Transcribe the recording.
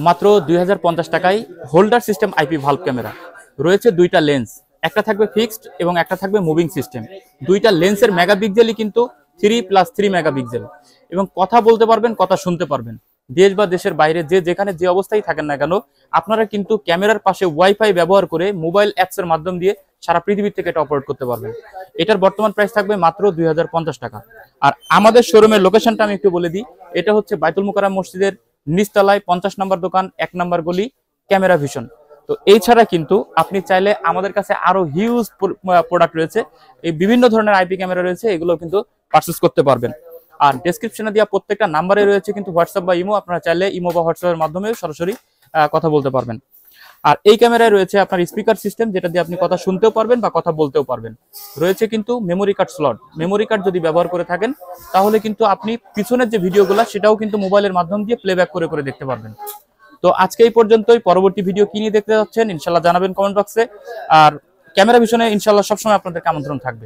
মাত্র 2050 টাকায় holder system IP valve camera রয়েছে। দুইটা লেন্স, একটা থাকবে ফিক্সড এবং একটা থাকবে মুভিং সিস্টেম। দুইটা লেন্সের মেগাপিক্সেলই কিন্তু 3+3 মেগাপিক্সেল, এবং কথা বলতে পারবেন, কথা শুনতে পারবেন। দেশ বা দেশের বাইরে যে যেখানে যে অবস্থায় থাকেন না কেন, আপনারা কিন্তু ক্যামেরার পাশে ওয়াইফাই ব্যবহার করে মোবাইল অ্যাপসের মাধ্যম দিয়ে সারা পৃথিবী থেকে এটা অপারেট করতে পারবেন। এটার বর্তমান প্রাইস থাকবে মাত্র 2050 টাকা। আর আমাদের শোরুমের লোকেশনটা আমি একটু বলে দিই। এটা হচ্ছে বাইতুল মুকাররম মসজিদের নিচতলায় 50 নম্বর দোকান, 1 নম্বর গলি, ক্যামেরা ভিশন। তো এই ছাড়া কিন্তু আপনি চাইলে আমাদের কাছে আরো হিউজ প্রোডাক্ট রয়েছে, এই বিভিন্ন ধরনের আইপি ক্যামেরা রয়েছে, এগুলো কিন্তু পারচেজ করতে পারবেন। আর ডেসক্রিপশনে দেওয়া প্রত্যেকটা নাম্বারে রয়েছে কিন্তু হোয়াটসঅ্যাপ বা ইমো, আপনারা চাইলে ইমো বা হোয়াটসঅ্যাপের মাধ্যমে সরাসরি কথা বলতে পারবেন। আর এই ক্যামেরায় রয়েছে আপনার স্পিকার সিস্টেম, যেটা দিয়ে আপনি কথা শুনতেও পারবেন বা কথা বলতেও পারবেন। রয়েছে কিন্তু memory card slot. Memory card যদি ব্যবহার করে থাকেন তাহলে কিন্তু আপনি পিছনের যে ভিডিওগুলো সেটাও কিন্তু মোবাইলের মাধ্যম দিয়ে প্লেব্যাক করে করে দেখতে পারবেন। তো আজকে এই পর্যন্তই। পরবর্তী ভিডিও কি নিয়ে দেখতে যাচ্ছেন ইনশাল্লাহ জানাবেন কমেন্ট বক্সে। আর ক্যামেরা ভিশনে ইনশাল্লাহ সবসময় আপনাদের আমন্ত্রণ থাকবে।